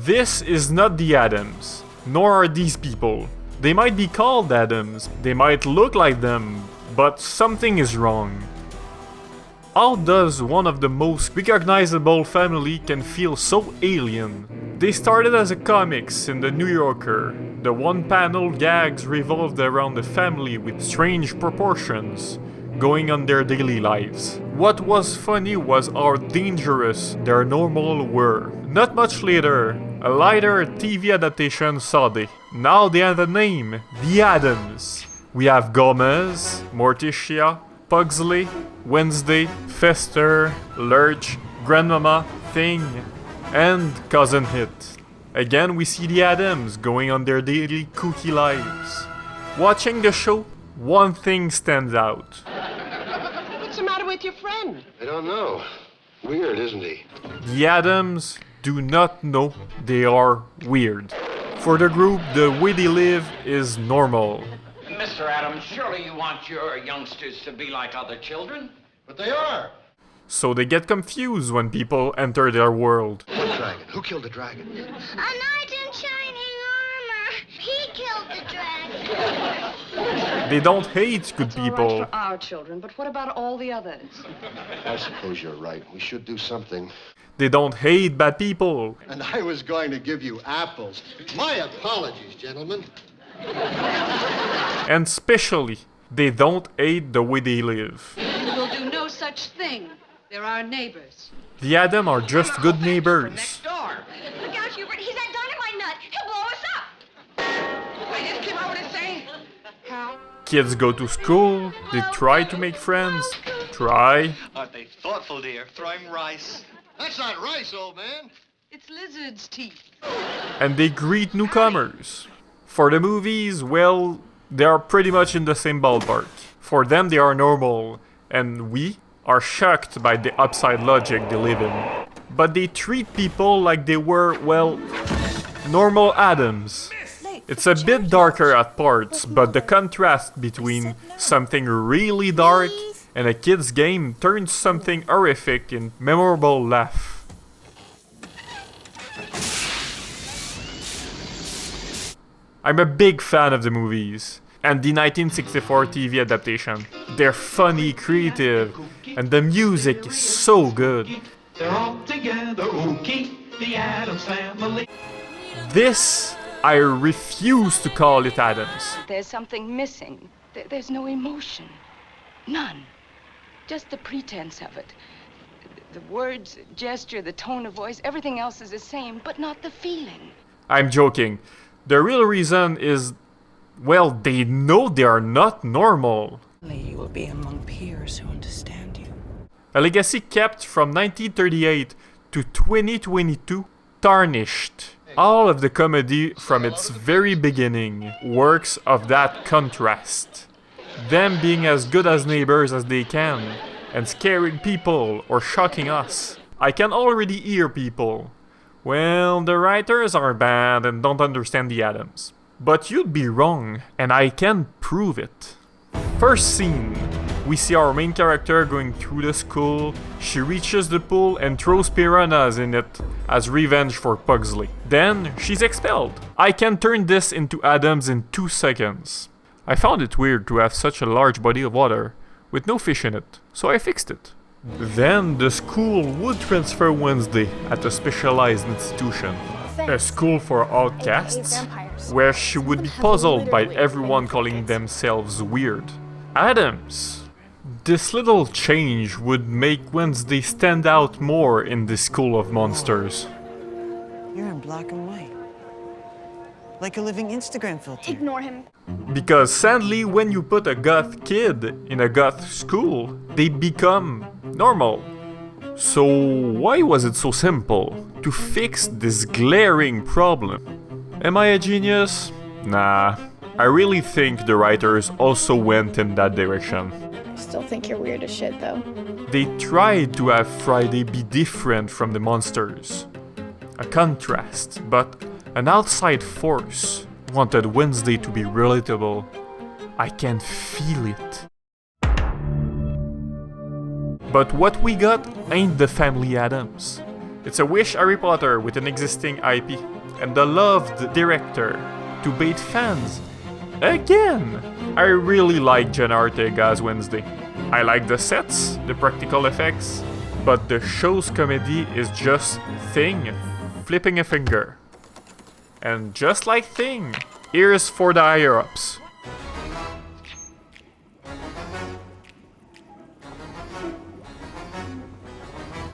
This is not the Addams, nor are these people. They might be called Addams, they might look like them, but something is wrong. How does one of the most recognizable family can feel so alien? They started as a comics in the New Yorker. The one-panel gags revolved around the family with strange proportions, going on their daily lives. What was funny was how dangerous their normal were. Not much later, a lighter TV adaptation saw they. Now they have a name, The Addams. We have Gomez, Morticia, Pugsley, Wednesday, Fester, Lurch, Grandmama, Thing, and Cousin Hit. Again, we see the Addams going on their daily kooky lives. Watching the show, one thing stands out. What's the matter with your friend? I don't know. Weird, isn't he? The Addams do not know they are weird. For the group, the way they live is normal. Mr. Addams, surely you want your youngsters to be like other children? But they are. So they get confused when people enter their world. What dragon? Who killed the dragon? A knight in shining armor. He killed the dragon. They don't hate good It's all people. right for our children, but what about all the others? I suppose you're right. We should do something. They don't hate bad people. And I was going to give you apples. My apologies, gentlemen. And especially, they don't hate the way they live. We'll do no such thing. They're our neighbors. The Addams are just good From neighbors. next door. Look out, Hubert. He's that dynamite nut. He'll blow us up. I just came over to say, how? Kids go to school, they try to make friends. Try. Aren't they thoughtful, dear? Throwing rice. That's not rice, old man. It's lizard's teeth. And they greet newcomers. For the movies, well, they are pretty much in the same ballpark. For them, they are normal, and we are shocked by the upside logic they live in. But they treat people like they were, well, normal Addams. It's a bit darker at parts, but the contrast between something really dark and a kid's game turns something horrific in memorable laugh. I'm a big fan of the movies and the 1964 TV adaptation. They're funny, creative, and the music is so good. They're all together, ookie, the Addams Family. This, I refuse to call it Addams. There's something missing. There's no emotion. None. Just the pretense of it. The words, gesture, the tone of voice, everything else is the same, but not the feeling. I'm joking. The real reason is, well, they know they are not normal. You will be among peers who understand you. A legacy kept from 1938 to 2022, tarnished. All of the comedy from its very beginning works of that contrast. Them being as good as neighbors as they can, and scaring people or shocking us. I can already hear people. Well, the writers are bad and don't understand the Addams. But you'd be wrong, and I can prove it. First scene, we see our main character going through the school. She reaches the pool and throws piranhas in it as revenge for Pugsley. Then, she's expelled. I can turn this into Addams in 2 seconds. I found it weird to have such a large body of water with no fish in it, so I fixed it. Then the school would transfer Wednesday at a specialized institution, a school for outcasts, where she would be puzzled by everyone calling themselves weird. Addams. This little change would make Wednesday stand out more in this school of monsters. You're in black and white. Like a living Instagram filter. Ignore him. Because sadly, when you put a goth kid in a goth school, they become normal. So why was it so simple to fix this glaring problem? Am I a genius? Nah, I really think the writers also went in that direction. I still think you're weird as shit, though. They tried to have Friday be different from the monsters. A contrast, but an outside force wanted Wednesday to be relatable. I can feel it. But what we got ain't the family Addams. It's a Wish Harry Potter with an existing IP, and the loved director to bait fans. Again! I really like Jenna Ortega as Wednesday. I like the sets, the practical effects, but the show's comedy is just Thing flipping a finger. And just like Thing, here's for the higher-ups.